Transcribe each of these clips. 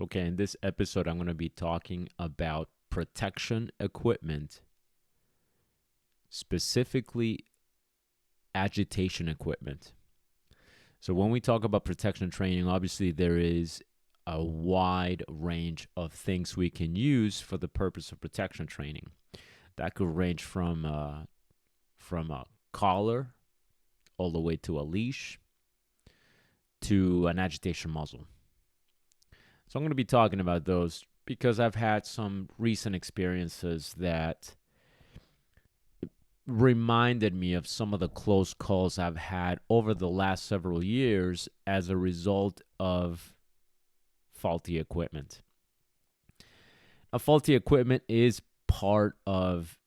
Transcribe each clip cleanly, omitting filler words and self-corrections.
Okay, in this episode, I'm going to be talking about protection equipment, specifically agitation equipment. So, when we talk about protection training, obviously there is a wide range of things we can use for the purpose of protection training. That could range from a collar all the way to a leash to an agitation muzzle. So, I'm going to be talking about those because I've had some recent experiences that reminded me of some of the close calls I've had over the last several years as a result of faulty equipment. A faulty equipment is part of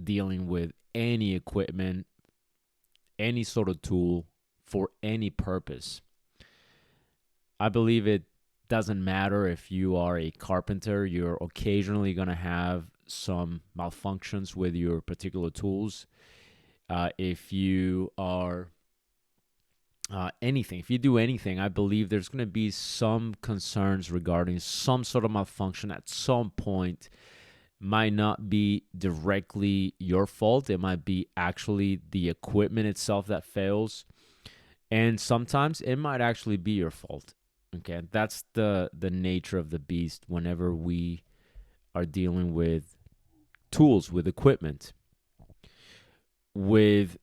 dealing with any equipment, any sort of tool for any purpose. I believe it doesn't matter if you are a carpenter, you're occasionally going to have some malfunctions with your particular tools. If you are anything, if you do anything, I believe there's going to be some concerns regarding some sort of malfunction at some point. Might not be directly your fault. It might be actually the equipment itself that fails. And sometimes it might actually be your fault. Okay, that's the nature of the beast whenever we are dealing with tools, with equipment. With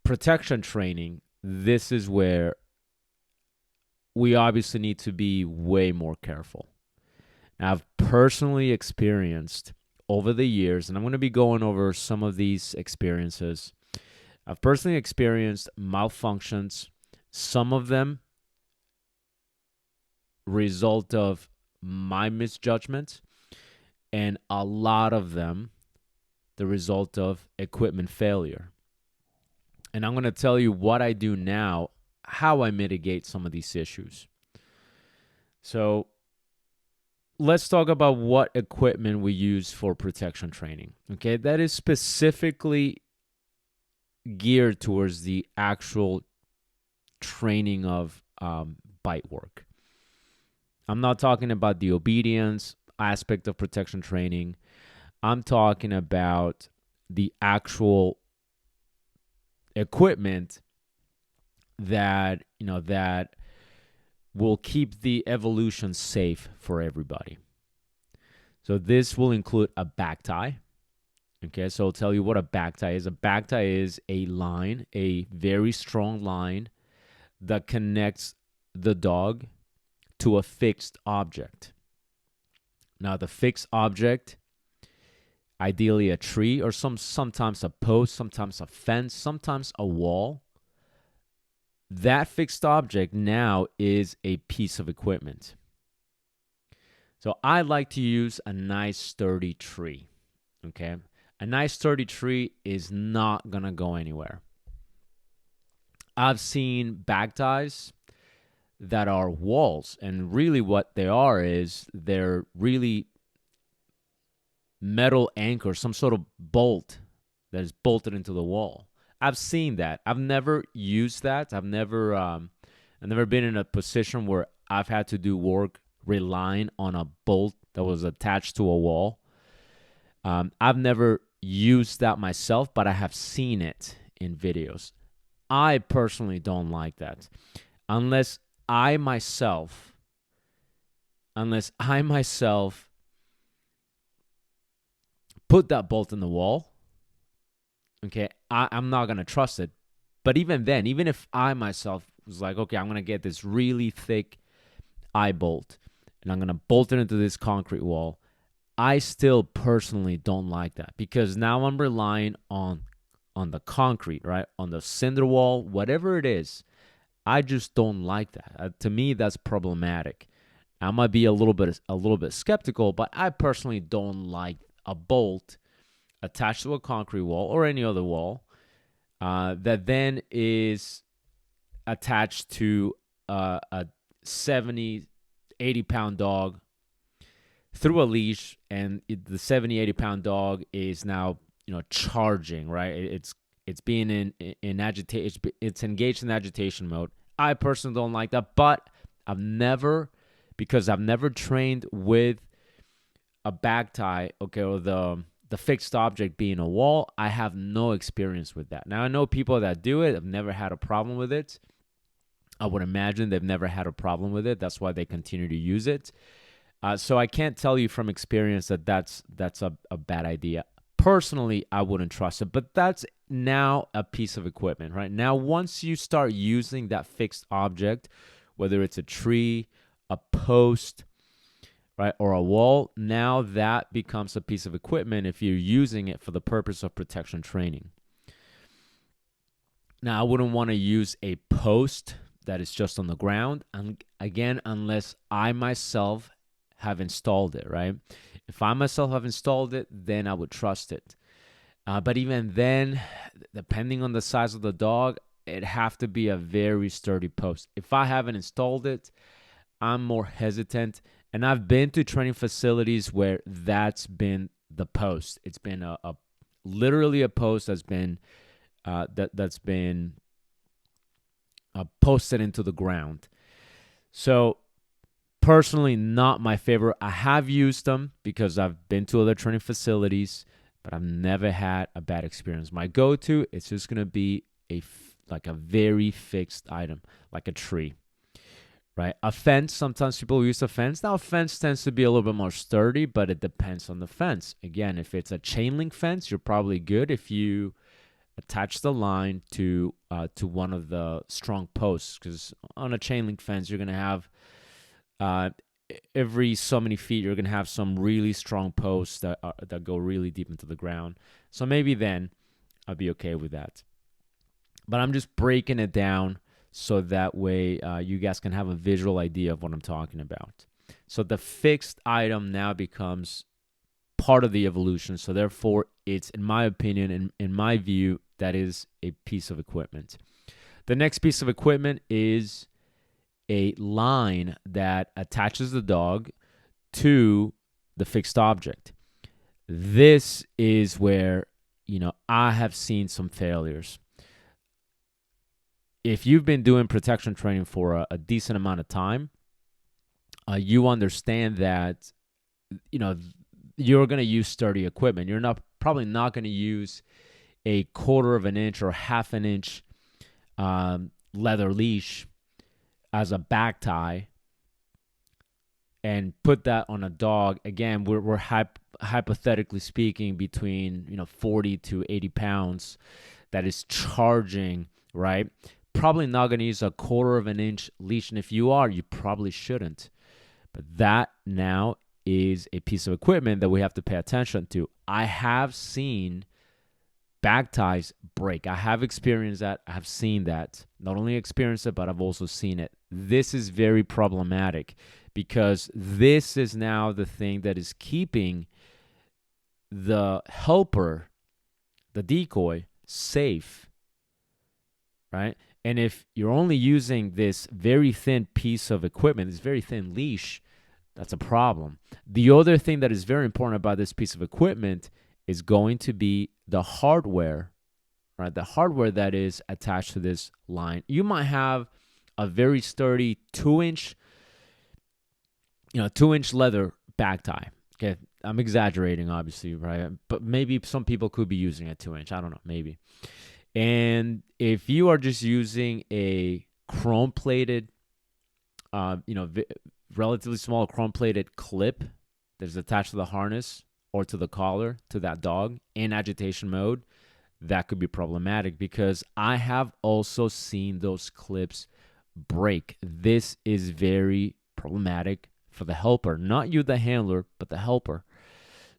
protection training, this is where we obviously need to be way more careful. Now, I've personally experienced over the years, and I'm going to be going over some of these experiences. I've personally experienced malfunctions, some of them result of my misjudgment, and a lot of them the result of equipment failure. And I'm going to tell you what I do now, how I mitigate some of these issues. So let's talk about what equipment we use for protection training. Okay, that is specifically geared towards the actual training of bite work. I'm not talking about the obedience aspect of protection training. I'm talking about the actual equipment that will keep the evolution safe for everybody. So this will include a back tie. Okay, so I'll tell you what a back tie is. A back tie is a line, a very strong line that connects the dog to a fixed object. Now, the fixed object, ideally a tree or sometimes a post, sometimes a fence, sometimes a wall. That fixed object now is a piece of equipment. So I like to use a nice sturdy tree. Okay, a nice sturdy tree is not gonna go anywhere. I've seen back ties that are walls, and really what they are is they're really metal anchor, some sort of bolt that is bolted into the wall. I've seen that. I've never used that. I've never been in a position where I've had to do work relying on a bolt that was attached to a wall. I've never used that myself, but I have seen it in videos. I personally don't like that. Unless I myself put that bolt in the wall, okay, I'm not going to trust it. But even then, even if I myself was like, okay, I'm going to get this really thick eye bolt and I'm going to bolt it into this concrete wall, I still personally don't like that because now I'm relying on the concrete, right? On the cinder wall, whatever it is. I just don't like that. To me, that's problematic. I might be a little bit skeptical, but I personally don't like a bolt attached to a concrete wall or any other wall that then is attached to a 70, 80-pound dog through a leash, and the 70, 80-pound dog is now charging, right? It's being in agitation. It's engaged in agitation mode. I personally don't like that, but I've never because I've never trained with a bag tie, okay, or the fixed object being a wall. I have no experience with that. Now, I know people that do it. I've never had a problem with it. I would imagine they've never had a problem with it. That's why they continue to use it. So I can't tell you from experience that that's a bad idea. Personally, I wouldn't trust it, but that's now a piece of equipment, right? Now, once you start using that fixed object, whether it's a tree, a post, right, or a wall, now that becomes a piece of equipment if you're using it for the purpose of protection training. Now, I wouldn't want to use a post that is just on the ground, and again, unless I myself have installed it, right? If I myself have installed it, then I would trust it. But even then, depending on the size of the dog, it'd have to be a very sturdy post. If I haven't installed it, I'm more hesitant. And I've been to training facilities where that's been the post. It's been a literally a post that's been that's been posted into the ground. So personally, not my favorite. I have used them because I've been to other training facilities, but I've never had a bad experience. My go-to is just going to be like a very fixed item, like a tree, right? A fence, sometimes people use a fence. Now, a fence tends to be a little bit more sturdy, but it depends on the fence. Again, if it's a chain link fence, you're probably good if you attach the line to one of the strong posts, because on a chain link fence, you're going to have every so many feet, you're going to have some really strong posts that go really deep into the ground. So maybe then I'll be okay with that. But I'm just breaking it down so that way you guys can have a visual idea of what I'm talking about. So the fixed item now becomes part of the evolution. So therefore, it's, in my opinion, in my view, that is a piece of equipment. The next piece of equipment is a line that attaches the dog to the fixed object. This is where, I have seen some failures. If you've been doing protection training for a decent amount of time, you understand that, you're going to use sturdy equipment. You're probably not going to use a 1/4 of an inch or 1/2 an inch leather leash as a back tie and put that on a dog. Again, we're hypothetically speaking between 40 to 80 pounds that is charging, right? Probably not going to use a 1/4 of an inch leash, and if you are, you probably shouldn't. But that now is a piece of equipment that we have to pay attention to. I have seen bag ties break. I have experienced that. I have seen that. Not only experienced it, but I've also seen it. This is very problematic because this is now the thing that is keeping the helper, the decoy, safe, right? And if you're only using this very thin piece of equipment, this very thin leash, that's a problem. The other thing that is very important about this piece of equipment is going to be the hardware, right? The hardware that is attached to this line. You might have a very sturdy 2-inch, 2-inch leather bag tie. Okay, I'm exaggerating, obviously, right? But maybe some people could be using a 2-inch. I don't know, maybe. And if you are just using a chrome-plated, relatively small chrome-plated clip that is attached to the harness or to the collar to that dog in agitation mode, that could be problematic because I have also seen those clips break. This is very problematic for the helper, not you, the handler, but the helper.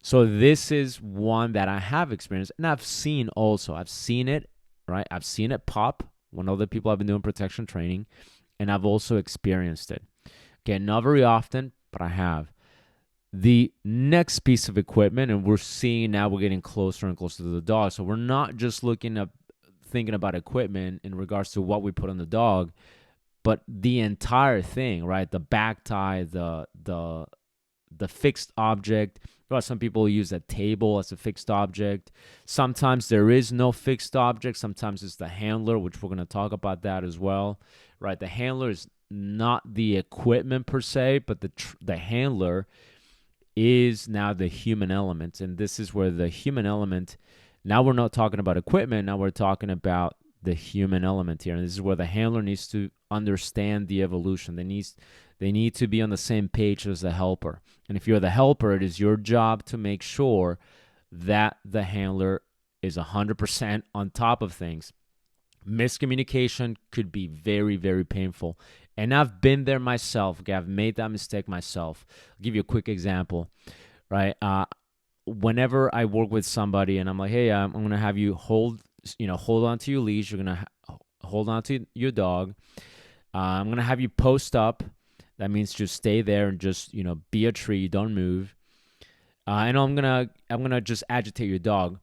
So this is one that I have experienced, and I've seen it, right? I've seen it pop when other people have been doing protection training, and I've also experienced it. Okay, not very often, but I have. The next piece of equipment, and we're seeing now we're getting closer and closer to the dog. So we're not just thinking about equipment in regards to what we put on the dog, but the entire thing, right? The back tie, the fixed object. Some people use a table as a fixed object. Sometimes there is no fixed object. Sometimes it's the handler, which we're going to talk about that as well, right? The handler is not the equipment per se, but the handler is now the human element. And this is where the human element, now we're not talking about equipment, now we're talking about the human element here. And this is where the handler needs to understand the evolution. They need to be on the same page as the helper. And if you're the helper, it is your job to make sure that the handler is 100% on top of things. Miscommunication could be very, very painful. And I've been there myself. Okay, I've made that mistake myself. I'll give you a quick example, right? Whenever I work with somebody and I'm like, hey, I'm going to have you hold on to your leash. You're going to hold on to your dog. I'm going to have you post up. That means just stay there and just, be a tree. Don't move. And I'm gonna just agitate your dog.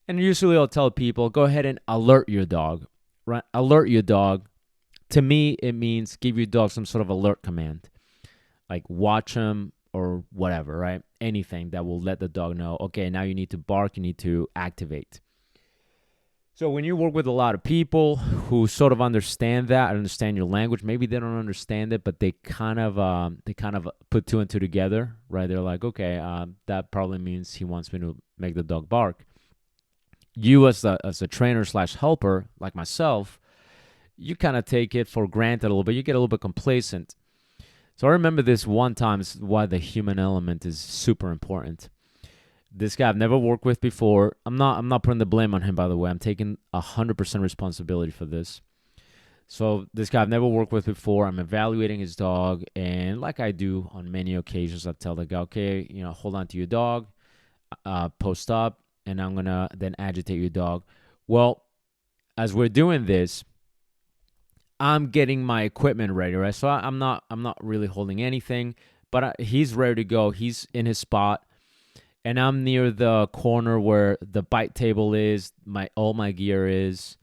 And usually I'll tell people, go ahead and alert your dog. Right? Alert your dog. To me, it means give your dog some sort of alert command. Like watch him or whatever, right? Anything that will let the dog know, okay, now you need to bark, you need to activate. So when you work with a lot of people who sort of understand that, understand your language, maybe they don't understand it, but they kind of put two and two together, right? They're like, okay, that probably means he wants me to make the dog bark. You as a trainer / helper, like myself, you kind of take it for granted a little bit. You get a little bit complacent. So I remember this one time. This is why the human element is super important. This guy I've never worked with before. I'm not putting the blame on him, by the way. I'm taking 100% responsibility for this. So this guy I've never worked with before. I'm evaluating his dog, and like I do on many occasions, I tell the guy, okay, hold on to your dog, post up, and I'm gonna then agitate your dog. Well, as we're doing this, I'm getting my equipment ready, right? So I'm not really holding anything, but he's ready to go. He's in his spot. And I'm near the corner where the bite table is, all my gear is,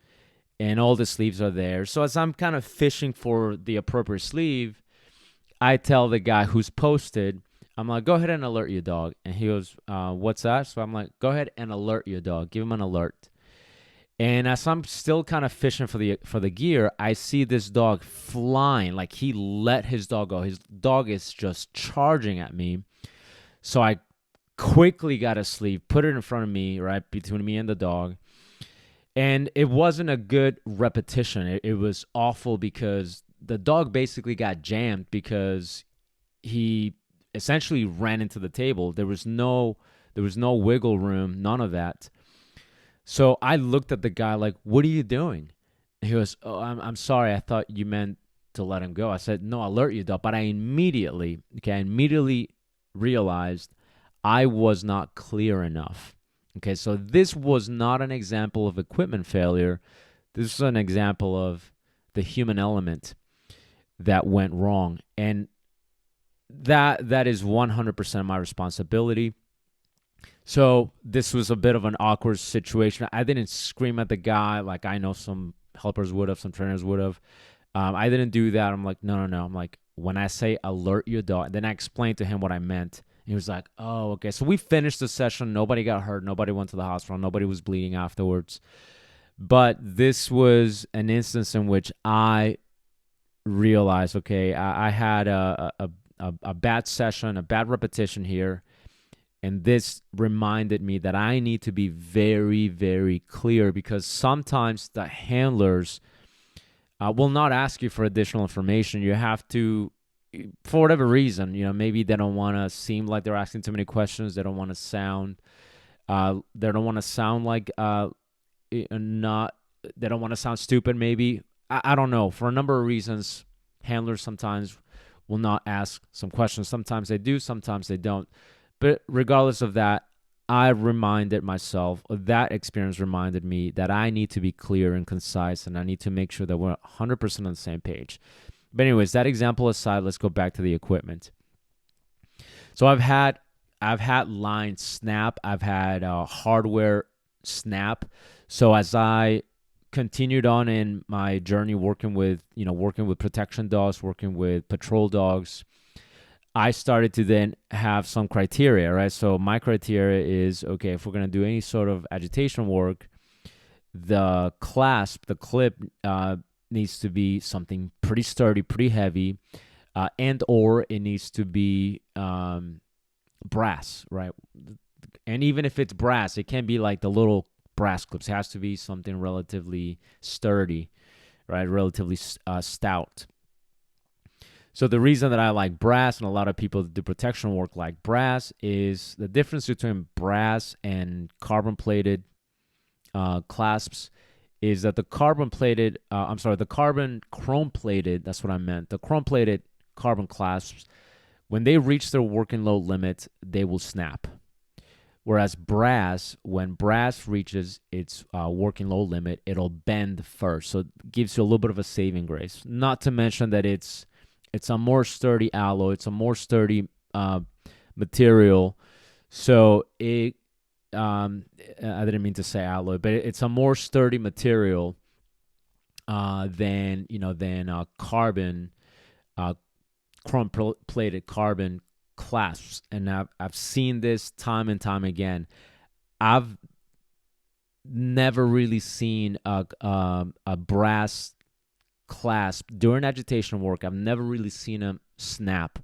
and all the sleeves are there. So as I'm kind of fishing for the appropriate sleeve, I tell the guy who's posted, I'm like, go ahead and alert your dog. And he goes, what's that? So I'm like, go ahead and alert your dog. Give him an alert. And as I'm still kind of fishing for the gear, I see this dog flying. Like he let his dog go. His dog is just charging at me. So I quickly got a sleeve, put it in front of me, right, between me and the dog. And it wasn't a good repetition. It was awful because the dog basically got jammed because he essentially ran into the table. There was no wiggle room, none of that. So I looked at the guy like, what are you doing? And he goes, oh, I'm sorry. I thought you meant to let him go. I said, no, alert you, dog. But I immediately realized I was not clear enough. Okay, so this was not an example of equipment failure. This is an example of the human element that went wrong. And that is 100% my responsibility. So this was a bit of an awkward situation. I didn't scream at the guy like I know some helpers would have, some trainers would have. I didn't do that. I'm like, no. I'm like, when I say alert your dog, then I explained to him what I meant. He was like, oh, okay. So we finished the session. Nobody got hurt. Nobody went to the hospital. Nobody was bleeding afterwards. But this was an instance in which I realized, okay, I had a bad session, a bad repetition here. And this reminded me that I need to be very, very clear because sometimes the handlers will not ask you for additional information. You have to, for whatever reason, maybe they don't want to seem like they're asking too many questions. They don't want to sound, they don't want to sound like they don't want to sound stupid. Maybe I don't know. For a number of reasons, handlers sometimes will not ask some questions. Sometimes they do. Sometimes they don't. But regardless of that, I reminded myself, that experience reminded me that I need to be clear and concise, and I need to make sure that we're 100% on the same page. But anyways, that example aside, let's go back to the equipment. So I've had line snap, I've had hardware snap. So as I continued on in my journey working with protection dogs, working with patrol dogs, I started to then have some criteria, right? So my criteria is, okay, if we're going to do any sort of agitation work, the clasp, the clip needs to be something pretty sturdy, pretty heavy, and or it needs to be brass, right? And even if it's brass, it can be like the little brass clips. It has to be something relatively sturdy, right? Relatively stout. So the reason that I like brass, and a lot of people that do protection work like brass, is the difference between brass and carbon-plated clasps is that the carbon-plated, the carbon chrome-plated, that's what I meant, the chrome-plated carbon clasps, when they reach their working load limit, they will snap. Whereas brass, when brass reaches its working load limit, it'll bend first. So it gives you a little bit of a saving grace. Not to mention that it's a more sturdy alloy. It's a more sturdy material. So I didn't mean to say alloy, but it's a more sturdy material than carbon, chrome-plated carbon clasps. And I've seen this time and time again. I've never really seen a brass clasp during agitation work. I've never really seen them snap,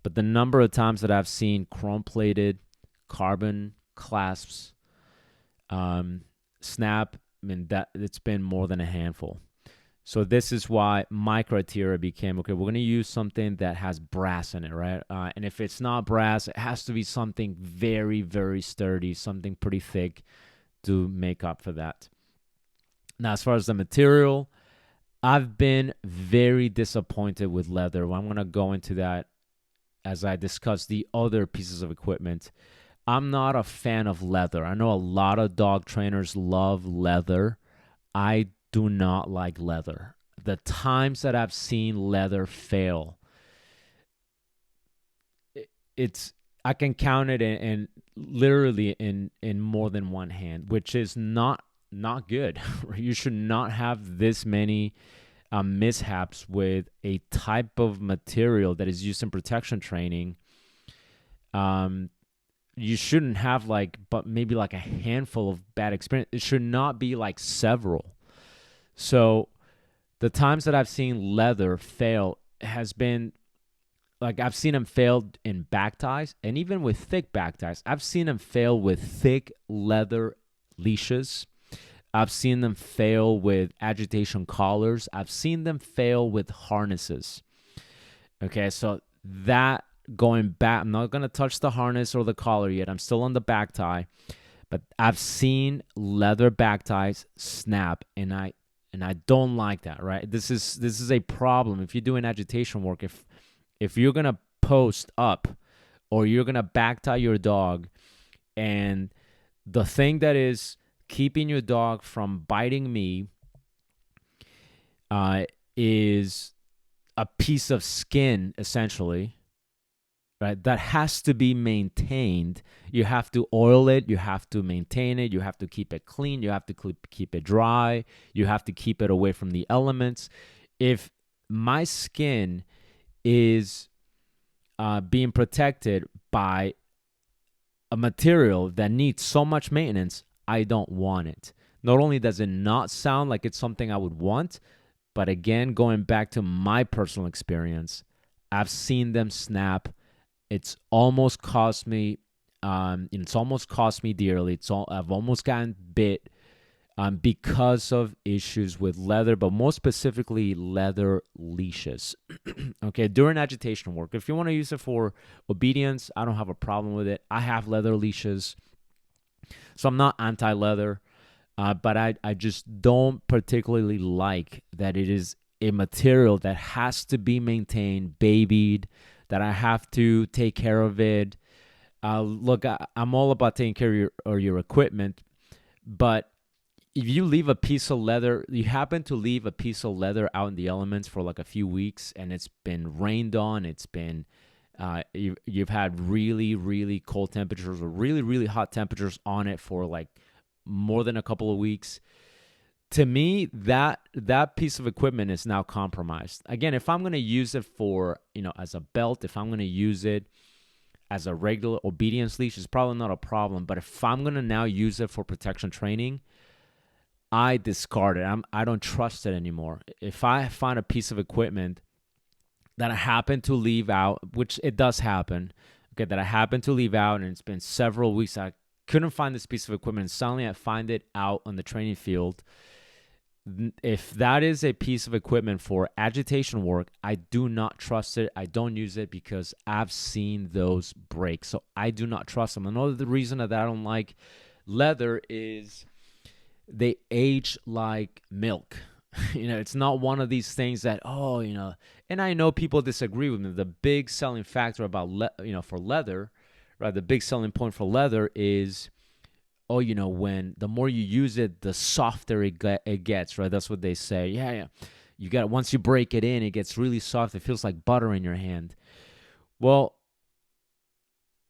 but the number of times that I've seen chrome-plated carbon clasps snap, I mean, that it's been more than a handful. So this is why my criteria became, okay, we're going to use something that has brass in it, right? And if it's not brass, it has to be something very, very sturdy, something pretty thick to make up for that. Now, as far as the material, I've been very disappointed with leather. Well, I'm going to go into that as I discuss the other pieces of equipment. I'm not a fan of leather. I know a lot of dog trainers love leather. I do not like leather. The times that I've seen leather fail, I can count it in literally in more than one hand, which is not good. You should not have this many mishaps with a type of material that is used in protection training. You shouldn't have but maybe like a handful of bad experience. It should not be like several. So the times that I've seen leather fail has been like I've seen them fail in back ties, and even with thick back ties. I've seen them fail with thick leather leashes. I've seen them fail with agitation collars. I've seen them fail with harnesses. Okay, so that going back, I'm not going to touch the harness or the collar yet. I'm still on the back tie, but I've seen leather back ties snap, and I don't like that, right? This is a problem. If you're doing agitation work, if you're going to post up or you're going to back tie your dog, and the thing that is keeping your dog from biting me is a piece of skin, essentially, right? That has to be maintained. You have to oil it. You have to maintain it. You have to keep it clean. You have to keep it dry. You have to keep it away from the elements. If my skin is being protected by a material that needs so much maintenance, I don't want it. Not only does it not sound like it's something I would want, but again, going back to my personal experience, I've seen them snap. It's almost cost me. It's almost cost me dearly. I've almost gotten bit because of issues with leather, but more specifically leather leashes. Okay, during agitation work, if you want to use it for obedience, I don't have a problem with it. I have leather leashes, so I'm not anti-leather, but I just don't particularly like that it is a material that has to be maintained, babied, that I have to take care of it. Look, I'm all about taking care of your equipment, but if you leave a piece of leather, you happen to leave a piece of leather out in the elements for like a few weeks, and it's been rained on, it's been you've had really, really cold temperatures or really, really hot temperatures on it for like more than a couple of weeks. To me, that piece of equipment is now compromised. Again, if I'm going to use it for, as a belt, if I'm going to use it as a regular obedience leash, it's probably not a problem. But if I'm going to now use it for protection training, I discard it. I don't trust it anymore. If I find a piece of equipment that I happen to leave out, which it does happen, okay, that I happen to leave out, and it's been several weeks, I couldn't find this piece of equipment, and suddenly I find it out on the training field. If that is a piece of equipment for agitation work, I do not trust it. I don't use it because I've seen those break. So I do not trust them. Another reason that I don't like leather is they age like milk. It's not one of these things that, and I know people disagree with me. The big selling factor about, for leather, right? The big selling point for leather is, when the more you use it, the softer it gets, right? That's what they say. Yeah. Once you break it in, it gets really soft. It feels like butter in your hand. Well,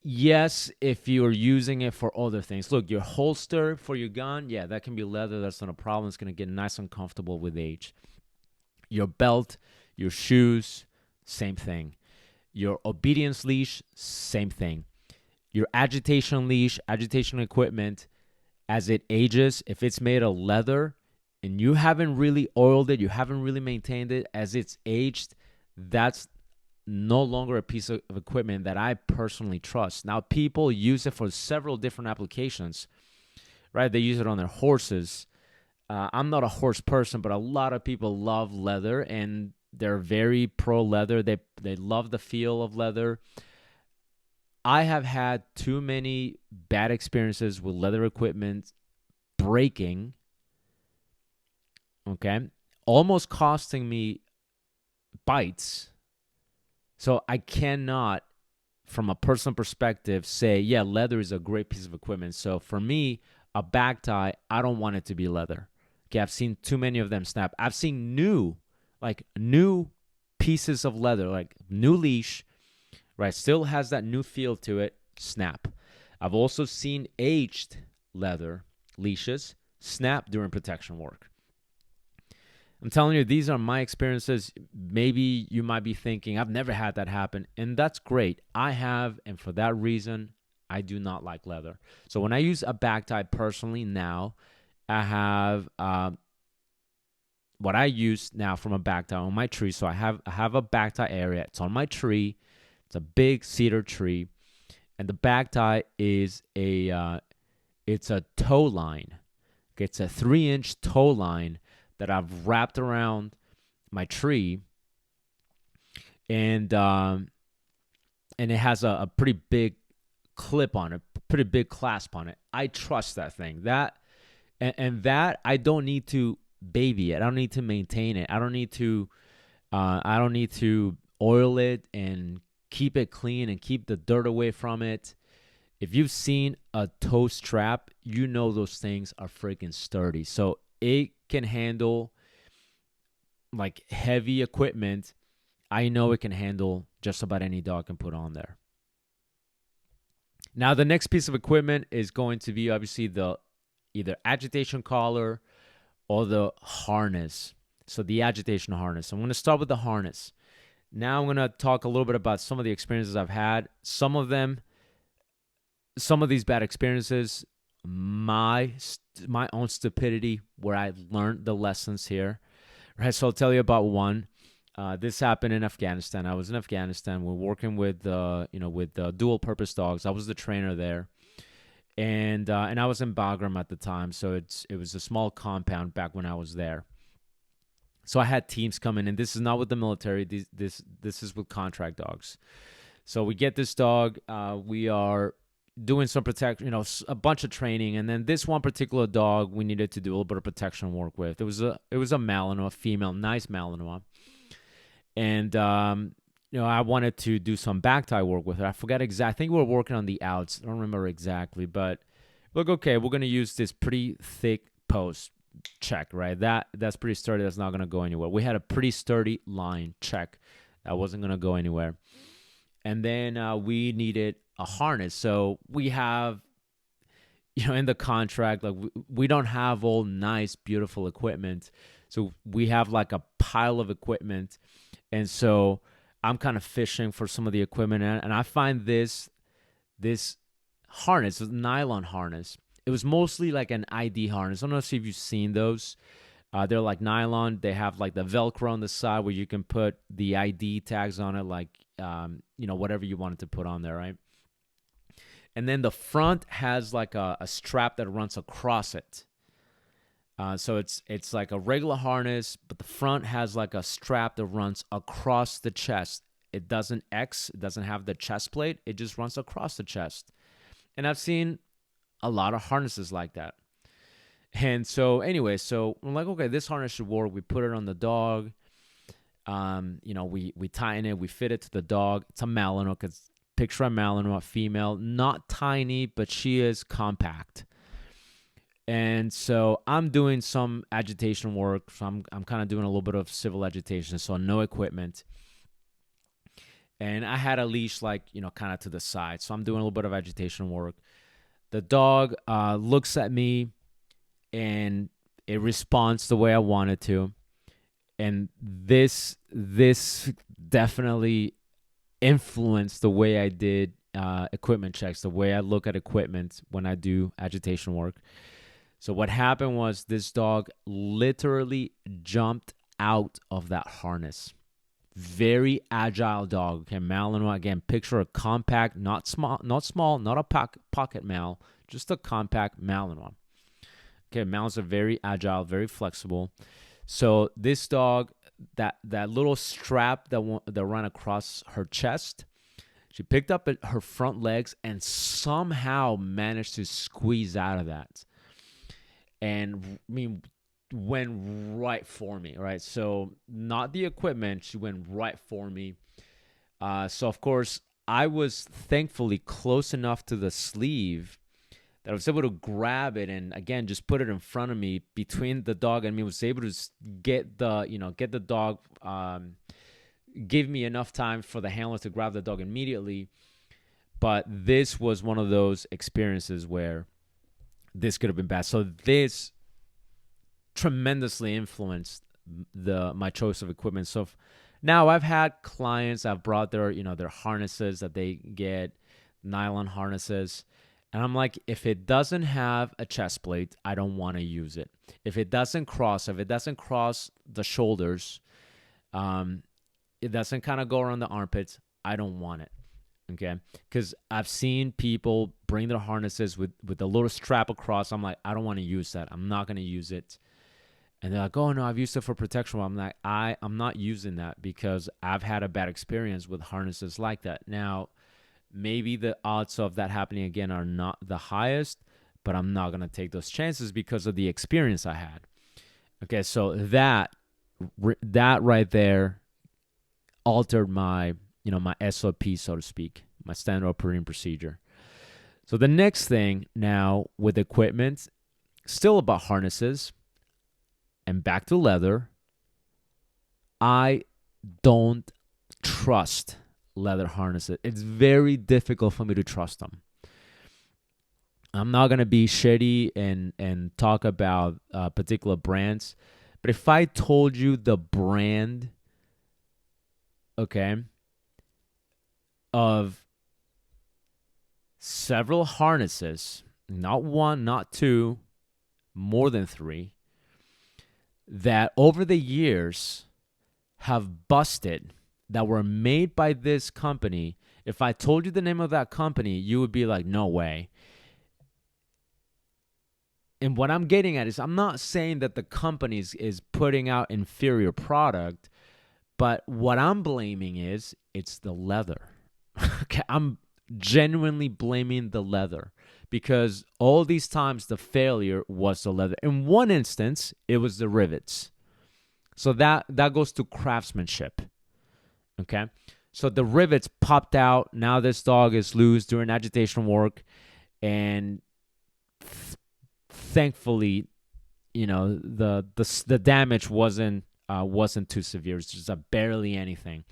yes, if you're using it for other things. Look, your holster for your gun, yeah, that can be leather. That's not a problem. It's going to get nice and comfortable with age. Your belt, your shoes, same thing. Your obedience leash, same thing. Your agitation leash, agitation equipment, as it ages, if it's made of leather and you haven't really oiled it, you haven't really maintained it, as it's aged, that's no longer a piece of equipment that I personally trust. Now, people use it for several different applications, right? They use it on their horses. I'm not a horse person, but a lot of people love leather, and they're very pro leather. They love the feel of leather. I have had too many bad experiences with leather equipment breaking, okay, almost costing me bites. So I cannot, from a personal perspective, say, yeah, leather is a great piece of equipment. So for me, a bag tie, I don't want it to be leather. Okay, I've seen too many of them snap. I've seen new pieces of leather, like new leash, right? Still has that new feel to it, snap. I've also seen aged leather leashes snap during protection work. I'm telling you, these are my experiences. Maybe you might be thinking, I've never had that happen, and that's great. I have, and for that reason, I do not like leather. So when I use a bag tie personally now, I have what I use now from a bag tie on my tree. So I have a bag tie area. It's on my tree. It's a big cedar tree, and the bag tie is it's a tow line. Okay, it's a 3-inch tow line that I've wrapped around my tree, and it has a pretty big clip on it, pretty big clasp on it. I trust that thing. That I don't need to baby it. I don't need to maintain it. I don't need to oil it and keep it clean and keep the dirt away from it. If you've seen a tow strap, you know those things are freaking sturdy. So it can handle like heavy equipment. I know it can handle just about any dog can put on there. Now, the next piece of equipment is going to be obviously the either agitation collar or the harness. So the agitation harness. I'm going to start with the harness. Now I'm going to talk a little bit about some of the experiences I've had. Some of these bad experiences, my own stupidity, where I learned the lessons here. Right, so I'll tell you about one. This happened in Afghanistan. I was in Afghanistan. We're working with dual-purpose dogs. I was the trainer there, and I was in Bagram at the time. So it was a small compound back when I was there. So I had teams coming in. This is not with the military. This is with contract dogs. So we get this dog. We are doing some a bunch of training, and then this one particular dog we needed to do a little bit of protection work with. It was a Malinois, female, nice Malinois, and I wanted to do some back tie work with her. I forgot exactly. I think we were working on the outs. I don't remember exactly, but look, okay, we're gonna use this pretty thick post. Check, right? That's pretty sturdy. That's not gonna go anywhere. We had a pretty sturdy line. Check. That wasn't gonna go anywhere. And then we needed a harness. So we have, in the contract, like we don't have all nice, beautiful equipment. So we have like a pile of equipment. And so I'm kind of fishing for some of the equipment. And I find this harness, this nylon harness. it was mostly like an ID harness. I don't know if you've seen those. They're like nylon. They have like the Velcro on the side where you can put the ID tags on it, like whatever you wanted to put on there, right? And then the front has like a strap that runs across it. So it's like a regular harness, but the front has like a strap that runs across the chest. It doesn't have the chest plate. It just runs across the chest. And I've seen a lot of harnesses like that. And so anyway, so I'm like, okay, this harness should work. We put it on the dog. We tighten it. We fit it to the dog. It's a Malinois. Because picture a Malinois, female, not tiny, but she is compact. And so I'm doing some agitation work. So I'm kind of doing a little bit of civil agitation. So no equipment. And I had a leash like, kind of to the side. So I'm doing a little bit of agitation work. The dog looks at me and it responds the way I want it to. And this definitely influenced the way I did equipment checks, the way I look at equipment when I do agitation work. So what happened was this dog literally jumped out of that harness. Very agile dog. Okay, Malinois, again, picture a compact, not small, not a pocket Mal, just a compact Malinois. Okay, Malinois are very agile, very flexible. So this dog, that little strap that ran across her chest, she picked up her front legs and somehow managed to squeeze out of that. And went right for me, right? So not the equipment, she went right for me. So of course, I was thankfully close enough to the sleeve that I was able to grab it and again just put it in front of me between the dog and me. Was able to get the dog, give me enough time for the handler to grab the dog immediately. But this was one of those experiences where this could have been bad. So this tremendously influenced my choice of equipment. So now I've had clients, I've brought their harnesses that they get, nylon harnesses. And I'm like, if it doesn't have a chest plate, I don't want to use it. If it doesn't cross the shoulders, it doesn't kind of go around the armpits, I don't want it. Okay, because I've seen people bring their harnesses with a little strap across. I'm like, I don't want to use that. I'm not going to use it. And they're like, oh, no, I've used it for protection. I'm like, I'm not using that because I've had a bad experience with harnesses like that. Now, maybe the odds of that happening again are not the highest, but I'm not going to take those chances because of the experience I had. Okay, so that right there altered my my SOP, so to speak, my standard operating procedure. So the next thing now with equipment, still about harnesses and back to leather, I don't trust leather harnesses. It's very difficult for me to trust them. I'm not going to be shitty and talk about particular brands, but if I told you the brand, okay, of several harnesses, not one, not two, more than three, that over the years have busted, that were made by this company, if I told you the name of that company, you would be like, no way. And what I'm getting at is I'm not saying that the company is putting out inferior product, but what I'm blaming is it's the leather. Okay, I'm genuinely blaming the leather because all these times the failure was the leather. In one instance, it was the rivets. So that goes to craftsmanship. Okay, so the rivets popped out. Now this dog is loose during agitation work, and thankfully, the damage wasn't too severe. It's just barely anything.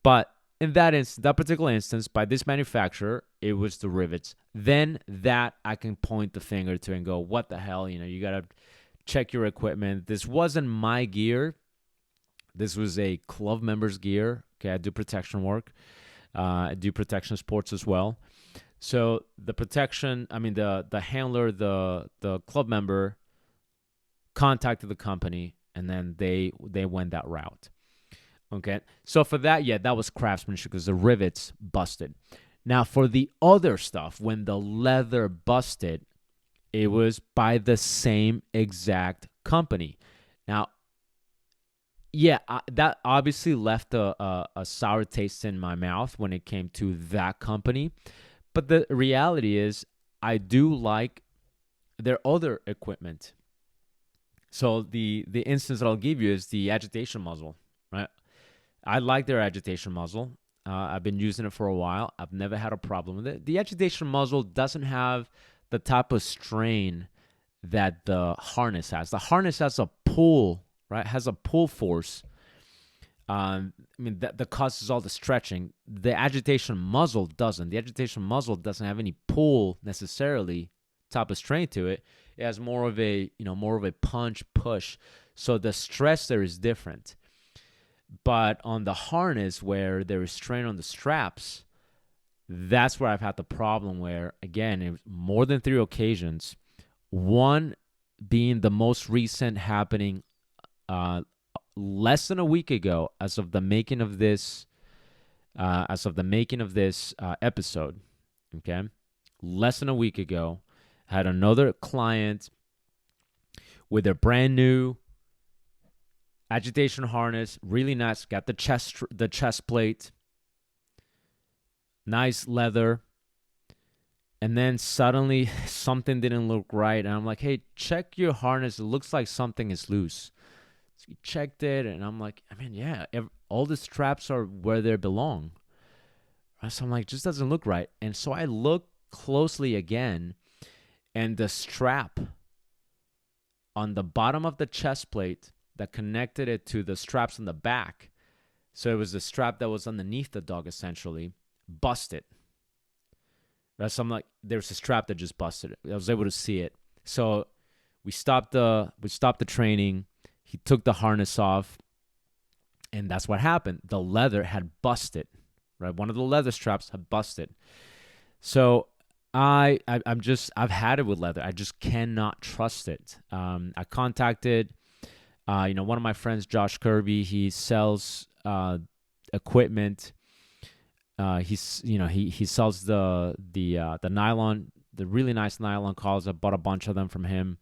But in that particular instance, by this manufacturer, it was the rivets. Then that I can point the finger to and go, what the hell? You got to check your equipment. This wasn't my gear. This was a club member's gear. Okay, I do protection work. I do protection sports as well. So the protection, I mean the handler, the club member contacted the company, and then they went that route. Okay, so for that, yeah, that was craftsmanship because the rivets busted. Now for the other stuff, when the leather busted, it was by the same exact company. Now, yeah, that obviously left a sour taste in my mouth when it came to that company. But the reality is, I do like their other equipment. So the instance that I'll give you is the agitation muzzle, right? I like their agitation muzzle. I've been using it for a while. I've never had a problem with it. The agitation muzzle doesn't have the type of strain that the harness has. The harness has a pull, right? Has a pull force. I mean, that causes all the stretching. The agitation muzzle doesn't. The agitation muzzle doesn't have any pull necessarily type of strain to it. It has more of a, more of a punch push. So the stress there is different. But on the harness where there is strain on the straps, that's where I've had the problem where, again, it was more than 3 occasions. One being the most recent happening less than a week ago as of the making of this episode. Okay, less than a week ago, had another client with a brand new agitation harness, really nice, got the chest plate, nice leather, and then suddenly something didn't look right, and I'm like, hey, check your harness, it looks like something is loose. So he checked it, and I'm like, I mean, yeah, all the straps are where they belong. So I'm like, just doesn't look right. And so I look closely again, and the strap on the bottom of the chest plate that connected it to the straps on the back, so it was the strap that was underneath the dog essentially, busted. Right? So I'm like, there's a strap that just busted it. I was able to see it. So we stopped the training. He took the harness off, and that's what happened. The leather had busted, right? One of the leather straps had busted. So I've had it with leather. I just cannot trust it. I contacted, one of my friends, Josh Kirby. He sells equipment. He sells the nylon, the really nice nylon collars. I bought a bunch of them from him.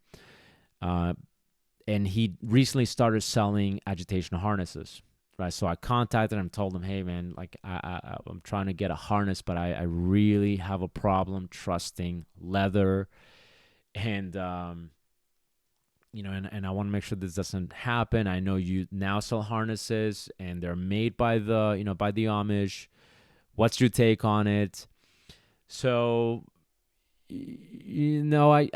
And he recently started selling agitation harnesses, right? So I contacted him, told him, hey, man, like I'm trying to get a harness, but I really have a problem trusting leather. And, and I want to make sure this doesn't happen. I know you now sell harnesses, and they're made by the Amish. What's your take on it? So, I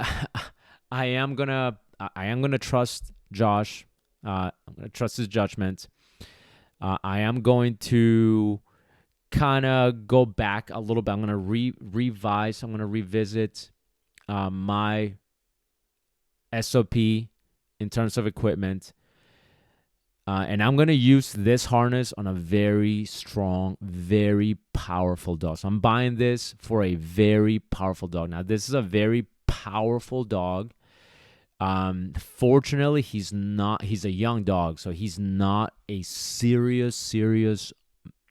am gonna trust Josh. I'm gonna trust his judgment. I am going to kind of go back a little bit. I'm gonna revise. I'm gonna revisit my SOP in terms of equipment, and I'm gonna use this harness on a very strong, very powerful dog. So I'm buying this for a very powerful dog. Now, this is a very powerful dog. Fortunately, he's a young dog, so he's not a serious,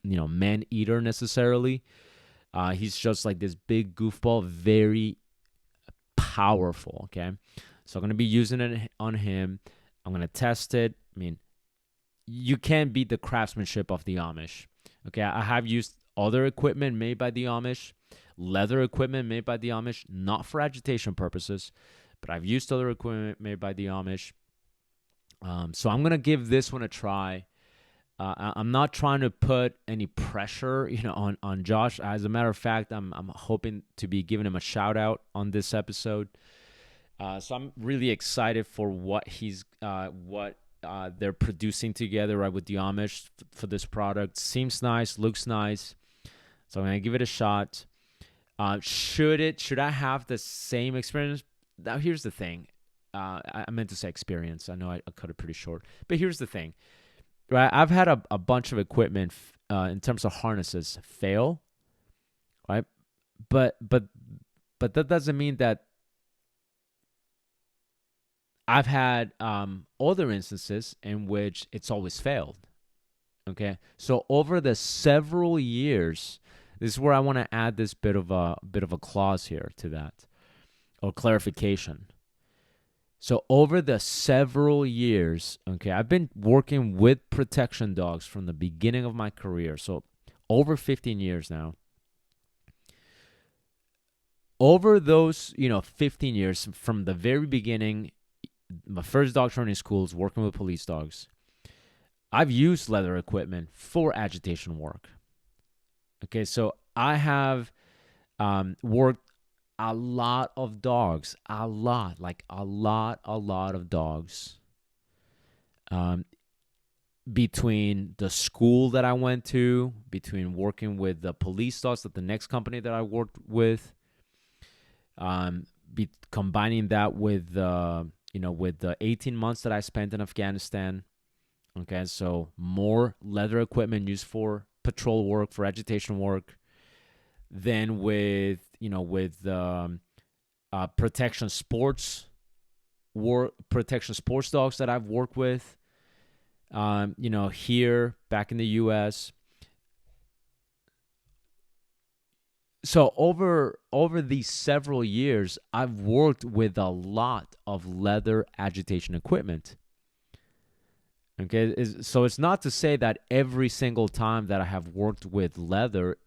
man eater necessarily. He's just like this big goofball, very powerful. Okay. So I'm going to be using it on him. I'm going to test it. I mean, you can't beat the craftsmanship of the Amish. Okay. I have used other equipment made by the Amish, leather equipment made by the Amish, not for agitation purposes, but I've used other equipment made by the Amish. So I'm going to give this one a try. I'm not trying to put any pressure, on Josh. As a matter of fact, I'm hoping to be giving him a shout out on this episode. So I'm really excited for what they're producing together, right, with the Amish for this product. Seems nice, looks nice. So I'm going to give it a shot. Should I have the same experience? Now, here's the thing. I meant to say experience. I know I cut it pretty short. But here's the thing. Right? I've had a bunch of equipment in terms of harnesses fail. Right? but but but that doesn't mean that I've had other instances in which it's always failed. Okay, so over the several years, this is where I want to add this bit of a clause here to that, or clarification. So over the several years, okay, I've been working with protection dogs from the beginning of my career. So over 15 years now. Over those, 15 years from the very beginning, my first dog training schools, working with police dogs, I've used leather equipment for agitation work. Okay, so I have worked a lot of dogs, a lot of dogs. Um, Between the school that I went to, between working with the police dogs at the next company that I worked with, combining that with with the 18 months that I spent in Afghanistan. Okay, so more leather equipment used for patrol work, for agitation work, than with protection sports dogs that I've worked with. Here back in the U.S. So over these several years, I've worked with a lot of leather agitation equipment. Okay, so it's not to say that every single time that I have worked with leather,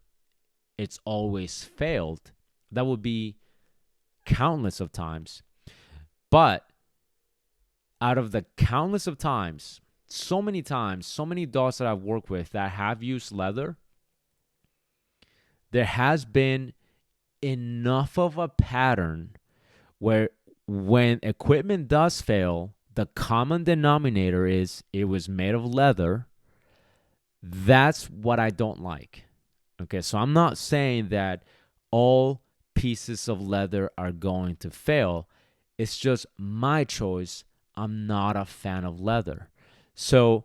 it's always failed. That would be countless of times. But out of the countless of times, so many dogs that I've worked with that have used leather, there has been enough of a pattern where when equipment does fail, the common denominator is it was made of leather. That's what I don't like. Okay, so I'm not saying that all pieces of leather are going to fail. It's just my choice. I'm not a fan of leather. So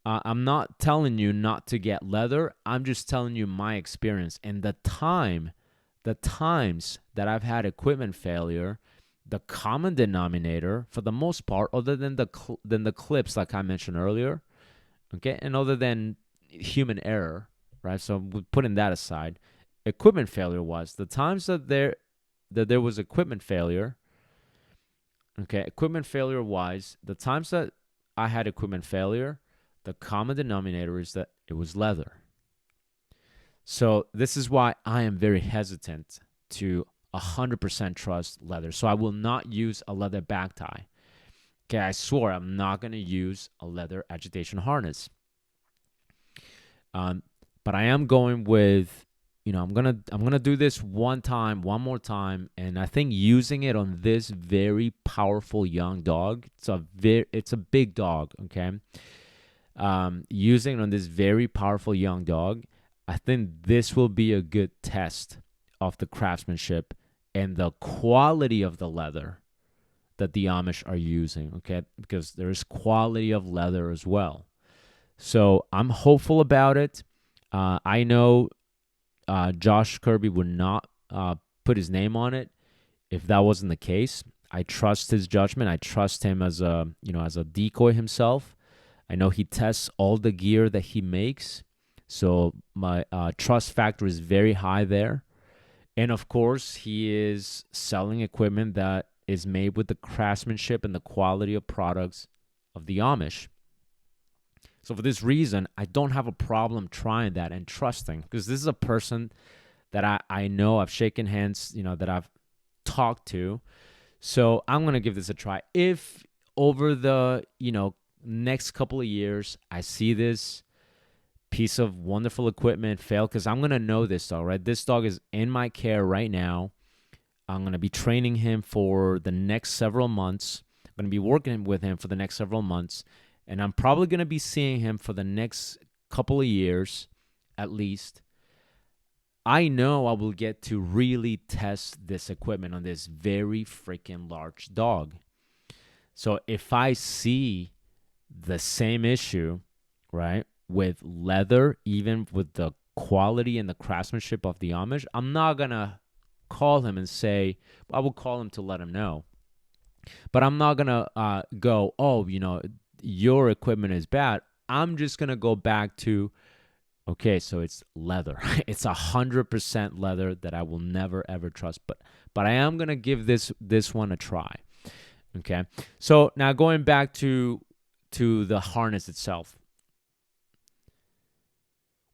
I'm not telling you not to get leather. I'm just telling you my experience and the times that I've had equipment failure. The common denominator, for the most part, other than the clips, like I mentioned earlier, okay, and other than human error, right? So putting that aside, equipment failure was the times that there was equipment failure. Okay, equipment failure wise, the times that I had equipment failure, the common denominator is that it was leather. So this is why I am very hesitant to 100% trust leather. So I will not use a leather back tie. Okay, I swore I'm not going to use a leather agitation harness. But I am going with, I'm gonna do this one more time, and I think using it on this very powerful young dog. It's a big dog. Okay, using it on this very powerful young dog, I think this will be a good test of the craftsmanship and the quality of the leather that the Amish are using, okay? Because there's quality of leather as well. So I'm hopeful about it. I know Josh Kirby would not put his name on it if that wasn't the case. I trust his judgment. I trust him as a decoy himself. I know he tests all the gear that he makes. So my trust factor is very high there. And of course, he is selling equipment that is made with the craftsmanship and the quality of products of the Amish. So for this reason, I don't have a problem trying that and trusting, because this is a person that I know, I've shaken hands, that I've talked to. So I'm going to give this a try. If over the, next couple of years, I see this piece of wonderful equipment fail, because I'm going to know this dog, right? This dog is in my care right now. I'm going to be training him for the next several months. I'm going to be working with him for the next several months. And I'm probably going to be seeing him for the next couple of years, at least. I know I will get to really test this equipment on this very freaking large dog. So if I see the same issue, right, with leather, even with the quality and the craftsmanship of the Amish, I'm not going to call him and say, I will call him to let him know. But I'm not going to go, oh, your equipment is bad. I'm just going to go back to, okay, so it's leather. It's 100% leather that I will never, ever trust. But I am going to give this one a try. Okay, so now going back to the harness itself.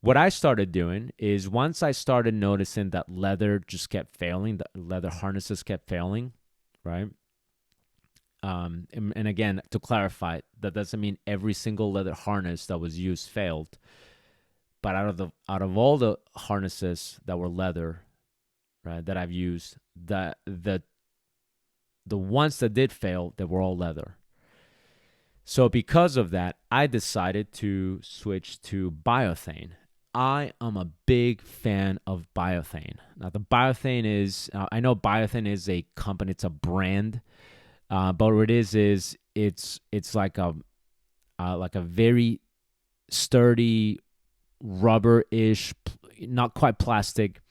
What I started doing is once I started noticing that leather just kept failing, the leather harnesses kept failing, right? And again, to clarify, that doesn't mean every single leather harness that was used failed. But out of all the harnesses that were leather, right, that I've used, the ones that did fail, they were all leather. So because of that, I decided to switch to biothane. I am a big fan of biothane. Now, the biothane is, I know biothane is a company, it's a brand, but what it is it's like a very sturdy rubber-ish, not quite plastic,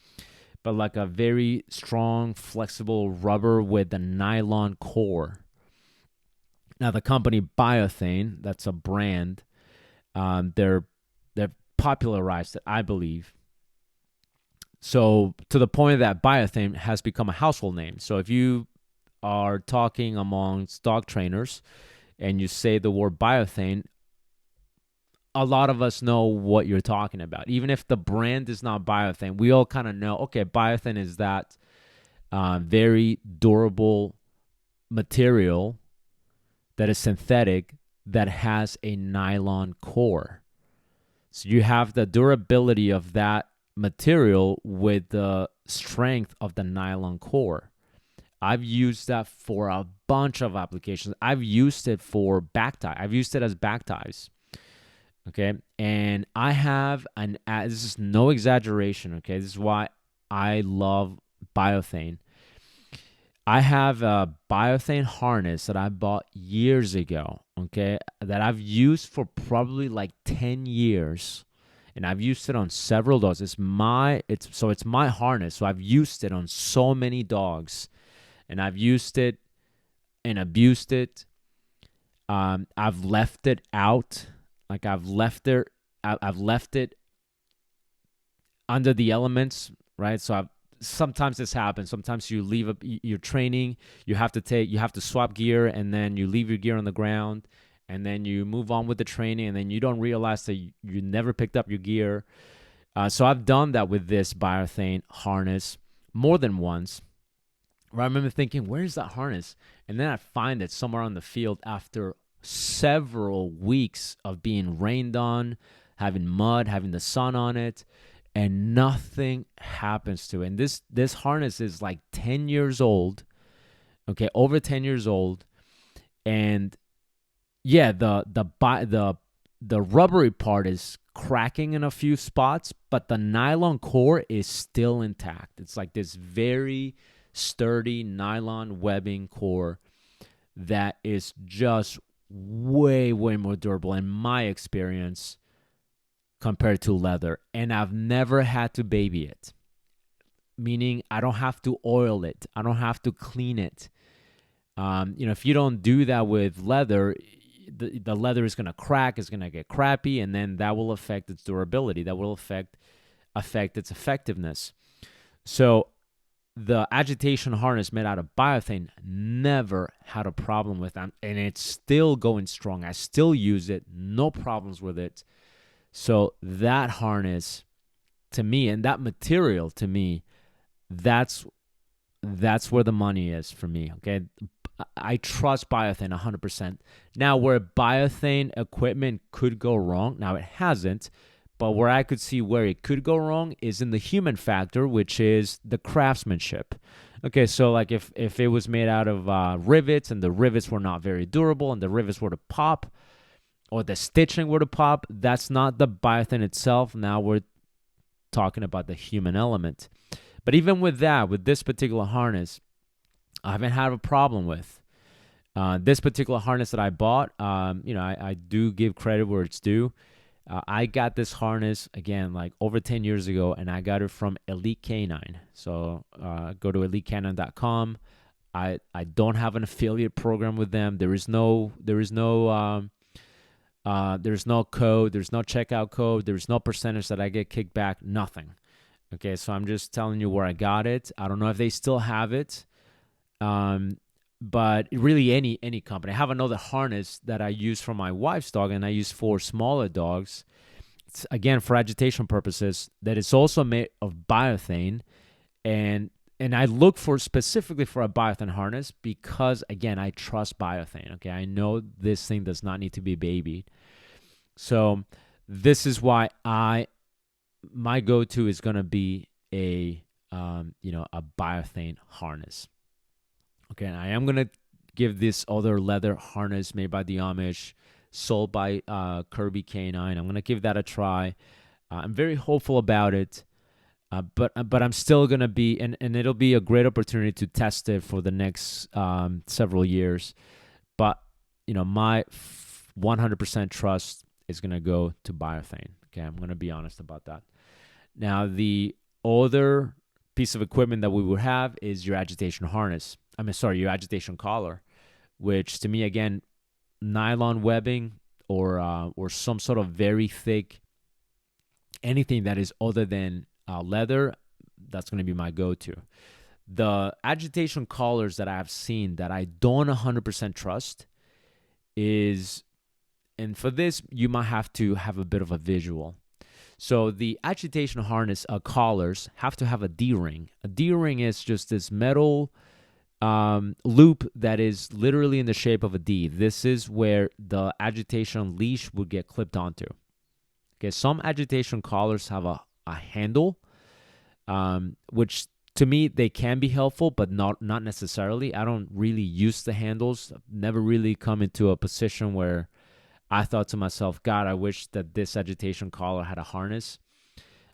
but like a very strong, flexible rubber with a nylon core. Now, the company Biothane, that's a brand, they're popularized it, I believe. So to the point that Biothane has become a household name. So if you are talking amongst dog trainers and you say the word Biothane, a lot of us know what you're talking about. Even if the brand is not Biothane, we all kind of know, okay, Biothane is that very durable material that is synthetic that has a nylon core. So you have the durability of that material with the strength of the nylon core. I've used that for a bunch of applications. I've used it for back tie. I've used it as back ties. Okay. And I have this is no exaggeration. Okay. This is why I love Biothane. I have a Biothane harness that I bought years ago, okay, that I've used for probably like 10 years, and I've used it on several dogs. It's my harness, so I've used it on so many dogs, and I've used it and abused it. I've left it out, like I've left it under the elements, right? So sometimes this happens. Sometimes you leave your training, you have to swap gear, and then you leave your gear on the ground, and then you move on with the training, and then you don't realize that you never picked up your gear. So I've done that with this Biothane harness more than once. Where I remember thinking, where's that harness? And then I find it somewhere on the field after several weeks of being rained on, having mud, having the sun on it, and nothing happens to it. And this harness is like 10 years old, okay, over 10 years old. And yeah, the rubbery part is cracking in a few spots, but the nylon core is still intact. It's like this very sturdy nylon webbing core that is just way, way more durable in my experience compared to leather. And I've never had to baby it, meaning I don't have to oil it. I don't have to clean it. If you don't do that with leather, the leather is going to crack, it's going to get crappy, and then that will affect its durability. That will affect its effectiveness. So the agitation harness made out of Biothane never had a problem with that, and it's still going strong. I still use it, no problems with it. So that harness, to me, and that material, to me, that's where the money is for me, okay? I trust Biothane 100%. Now, where Biothane equipment could go wrong, now it hasn't, but where I could see where it could go wrong is in the human factor, which is the craftsmanship. Okay, so like if it was made out of rivets and the rivets were not very durable and the rivets were to pop, or the stitching were to pop, that's not the Biothane itself. Now we're talking about the human element. But even with that, with this particular harness, I haven't had a problem with. This particular harness that I bought, I do give credit where it's due. I got this harness again like over 10 years ago, and I got it from Elite Canine. So go to elitecanine.com. I don't have an affiliate program with them. There's no code, there's no checkout code, there's no percentage that I get kicked back, nothing. Okay, so I'm just telling you where I got it. I don't know if they still have it. But really any company. I have another harness that I use for my wife's dog, and I use for smaller dogs. It's, again, for agitation purposes, that it's also made of biothane, and I look for specifically for a biothane harness because, again, I trust biothane. Okay, I know this thing does not need to be babied, so this is why my go-to is gonna be a biothane harness. Okay, and I am going to give this other leather harness made by the Amish, sold by Kirby Canine. I'm going to give that a try. I'm very hopeful about it, but I'm still going to be, and it'll be a great opportunity to test it for the next several years. But, my 100% trust is going to go to biothane. Okay, I'm going to be honest about that. Now, the other piece of equipment that we would have is your agitation harness. Your agitation collar, which to me, again, nylon webbing or some sort of very thick, anything that is other than leather, that's going to be my go-to. The agitation collars that I've seen that I don't 100% trust is, and for this, you might have to have a bit of a visual. So the agitation harness collars have to have a D-ring. A D-ring is just this metal loop that is literally in the shape of a D. This is where the agitation leash would get clipped onto. Okay, some agitation collars have a handle, which to me they can be helpful, but not necessarily. I don't really use the handles. I've never really come into a position where I thought to myself, God, I wish that this agitation collar had a harness.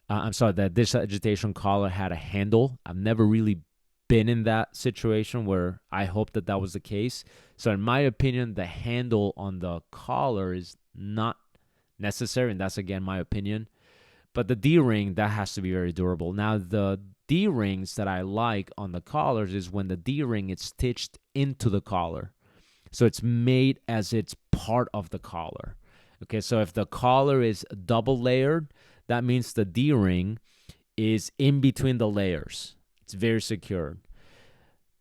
That this agitation collar had a handle. I've never really been in that situation where I hope that was the case. So in my opinion, the handle on the collar is not necessary, and that's, again, my opinion. But the D-ring, that has to be very durable. Now, the D-rings that I like on the collars is when the D-ring is stitched into the collar. So it's made as it's part of the collar. Okay, so if the collar is double layered, that means the D-ring is in between the layers. It's very secure.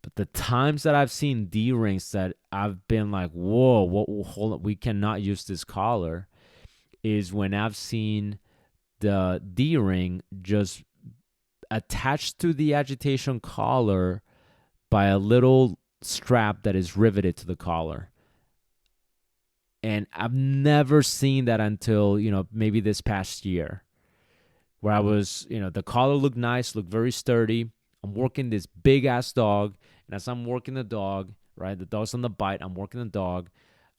But the times that I've seen D-rings that I've been like, whoa, hold on, we cannot use this collar, is when I've seen the D-ring just attached to the agitation collar by a little strap that is riveted to the collar. And I've never seen that until, maybe this past year, where I was, the collar looked nice, looked very sturdy. I'm working this big-ass dog, and as I'm working the dog, right, the dog's on the bite, I'm working the dog,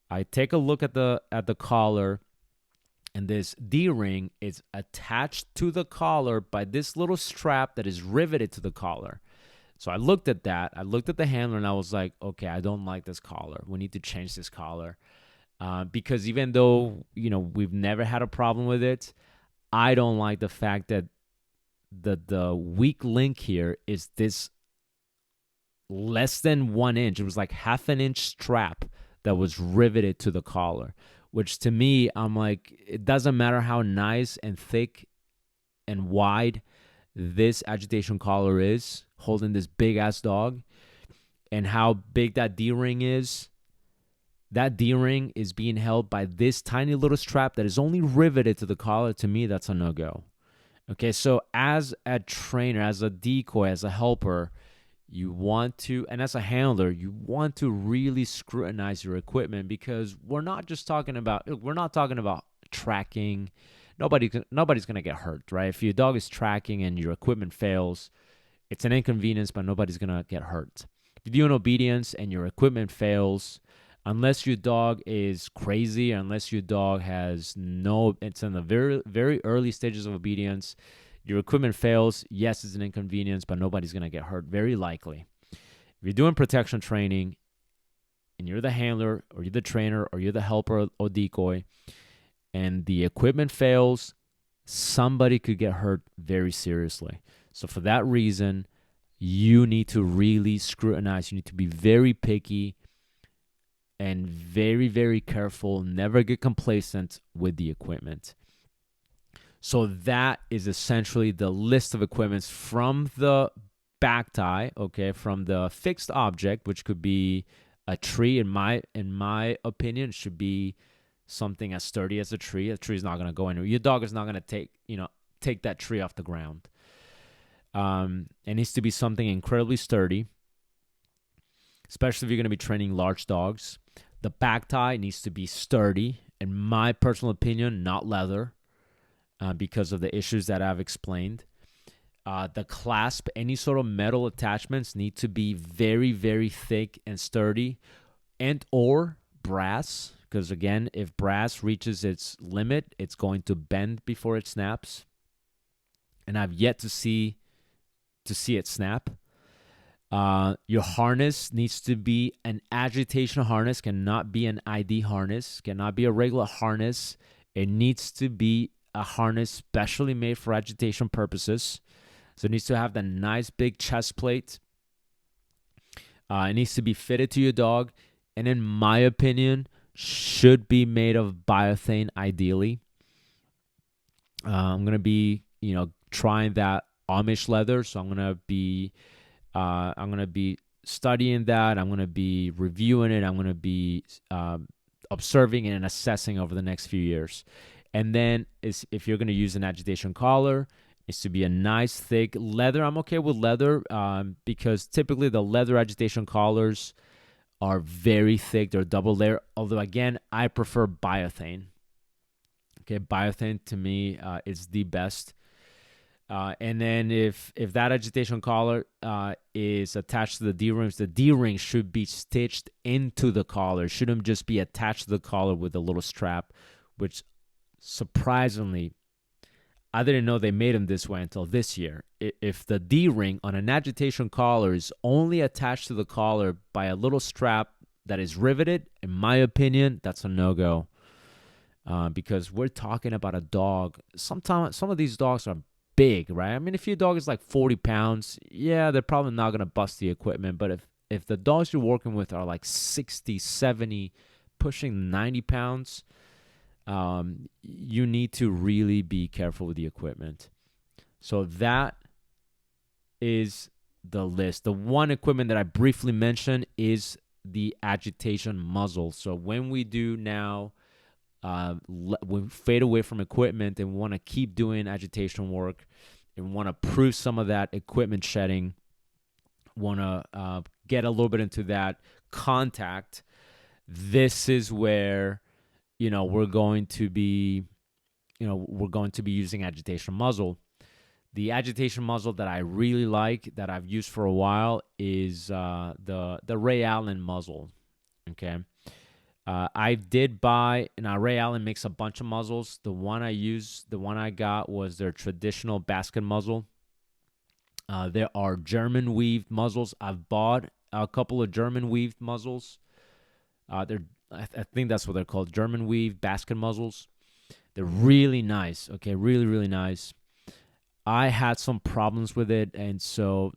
I take a look at the collar, and this D-ring is attached to the collar by this little strap that is riveted to the collar. So I looked at that, I looked at the handler, and I was like, okay, I don't like this collar. We need to change this collar. Because even though, we've never had a problem with it, I don't like the fact that the weak link here is this less than 1 inch. It was like half an inch strap that was riveted to the collar, which to me, I'm like, it doesn't matter how nice and thick and wide this agitation collar is holding this big ass dog and how big that D-ring is. That D-ring is being held by this tiny little strap that is only riveted to the collar. To me, that's a no-go. Okay, so as a trainer, as a decoy, as a helper, you want to, and as a handler, you want to really scrutinize your equipment, because we're not talking about tracking. Nobody's going to get hurt, right? If your dog is tracking and your equipment fails, it's an inconvenience, but nobody's going to get hurt. If you're doing obedience and your equipment fails, unless your dog is crazy, unless your dog it's in the very, very early stages of obedience, your equipment fails, yes, it's an inconvenience, but nobody's going to get hurt, very likely. If you're doing protection training and you're the handler or you're the trainer or you're the helper or decoy, and the equipment fails, somebody could get hurt very seriously. So for that reason, you need to really scrutinize. You need to be very picky and very, very careful. Never get complacent with the equipment. So that is essentially the list of equipments from the back tie, okay, from the fixed object, which could be a tree. In my opinion, should be something as sturdy as a tree. A tree is not going to go anywhere. Your dog is not going to take that tree off the ground. It needs to be something incredibly sturdy, especially if you're going to be training large dogs. The back tie needs to be sturdy, in my personal opinion, not leather, because of the issues that I've explained. The clasp, any sort of metal attachments need to be very, very thick and sturdy, and or brass, because again, if brass reaches its limit, it's going to bend before it snaps. And I've yet to see it snap. Your harness needs to be an agitation harness, cannot be an ID harness, cannot be a regular harness. It needs to be a harness specially made for agitation purposes. So it needs to have the nice big chest plate. It needs to be fitted to your dog. And in my opinion, should be made of biothane ideally. I'm going to be, trying that Amish leather. So I'm going to be studying that. I'm going to be reviewing it. I'm going to be observing and assessing over the next few years. And then if you're going to use an agitation collar, it's to be a nice thick leather. I'm okay with leather because typically the leather agitation collars are very thick. They're double layer. Although again, I prefer biothane. Okay, biothane to me is the best. And then if that agitation collar is attached to the D-rings, the D-ring should be stitched into the collar. It shouldn't just be attached to the collar with a little strap, which surprisingly, I didn't know they made them this way until this year. If the D-ring on an agitation collar is only attached to the collar by a little strap that is riveted, in my opinion, that's a no-go. Because we're talking about a dog. Sometimes some of these dogs are big, right? I mean, if your dog is like 40 pounds, yeah, they're probably not going to bust the equipment. But if the dogs you're working with are like 60, 70, pushing 90 pounds, you need to really be careful with the equipment. So that is the list. The one equipment that I briefly mentioned is the agitation muzzle. So when we do now, we fade away from equipment and want to keep doing agitation work and want to prove some of that equipment shedding, want to get a little bit into that contact, this is where we're going to be using agitation muzzle. The agitation muzzle that I really like, that I've used for a while, is the Ray Allen muzzle. Okay. I did buy, now Ray Allen makes a bunch of muzzles. The one I got was their traditional basket muzzle. There are German weaved muzzles. I've bought a couple of German weaved muzzles. I think that's what they're called, German weaved basket muzzles. They're really nice. Okay, really, really nice. I had some problems with it, and so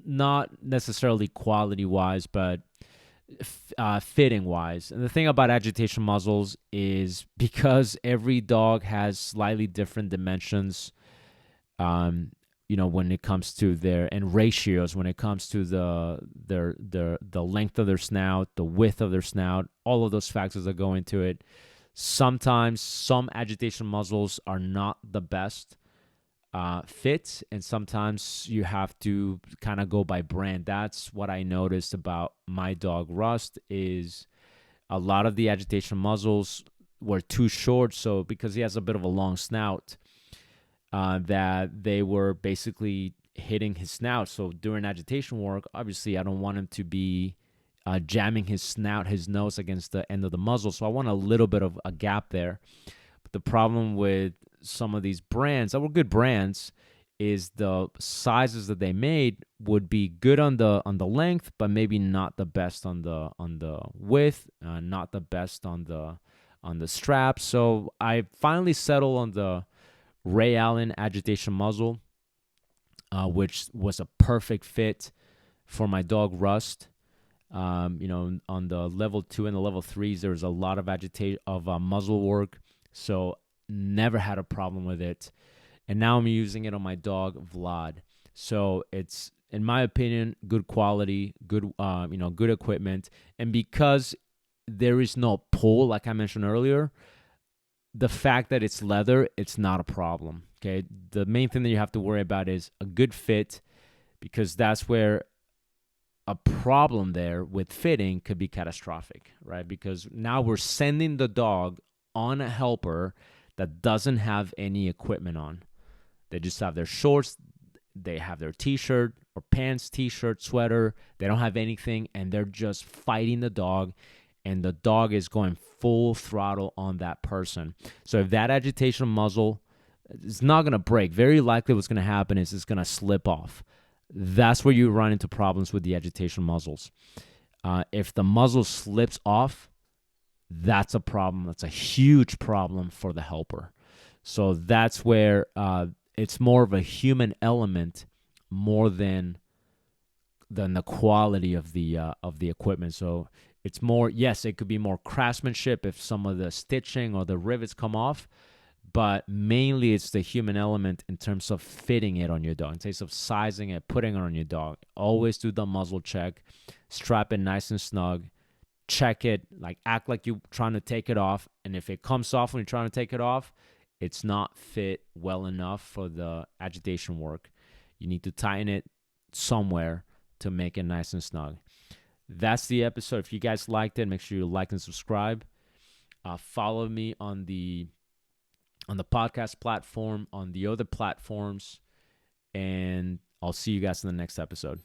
not necessarily quality-wise, but fitting-wise. And the thing about agitation muzzles is because every dog has slightly different dimensions, when it comes to and ratios, when it comes to the length of their snout, the width of their snout, all of those factors that go into it. Sometimes some agitation muzzles are not the best fit, and sometimes you have to kind of go by brand. That's what I noticed about my dog Rust, is a lot of the agitation muzzles were too short, so because he has a bit of a long snout, that they were basically hitting his snout. So during agitation work, obviously I don't want him to be jamming his nose against the end of the muzzle, so I want a little bit of a gap there. But the problem with some of these brands that were good brands is the sizes that they made would be good on the length, but maybe not the best on the width, not the best on the on the straps. So I finally settled on the Ray Allen agitation muzzle, which was a perfect fit for my dog Rust. On the level 2 and the level 3s, there was a lot of muzzle work, so never had a problem with it. And now I'm using it on my dog Vlad. So it's, in my opinion, good quality, good equipment. And because there is no pull, like I mentioned earlier, the fact that it's leather, it's not a problem. Okay, the main thing that you have to worry about is a good fit, because that's where a problem there with fitting could be catastrophic, right? Because now we're sending the dog on a helper that doesn't have any equipment on. They just have their shorts, they have their t-shirt or pants, t-shirt, sweater. They don't have anything, and they're just fighting the dog, and the dog is going full throttle on that person. So if that agitation muzzle is not going to break, very likely what's going to happen is it's going to slip off. That's where you run into problems with the agitation muzzles. If the muzzle slips off, that's a problem. That's a huge problem for the helper. So that's where it's more of a human element more than the quality of the equipment. So it's more, yes, it could be more craftsmanship if some of the stitching or the rivets come off, but mainly it's the human element in terms of fitting it on your dog, in terms of sizing it, putting it on your dog. Always do the muzzle check, strap it nice and snug, check it, like act like you're trying to take it off, and if it comes off when you're trying to take it off, it's not fit well enough for the agitation work. You need to tighten it somewhere to make it nice and snug. That's the episode. If you guys liked it, make sure you like and subscribe. Follow me on the podcast platform, on the other platforms, and I'll see you guys in the next episode.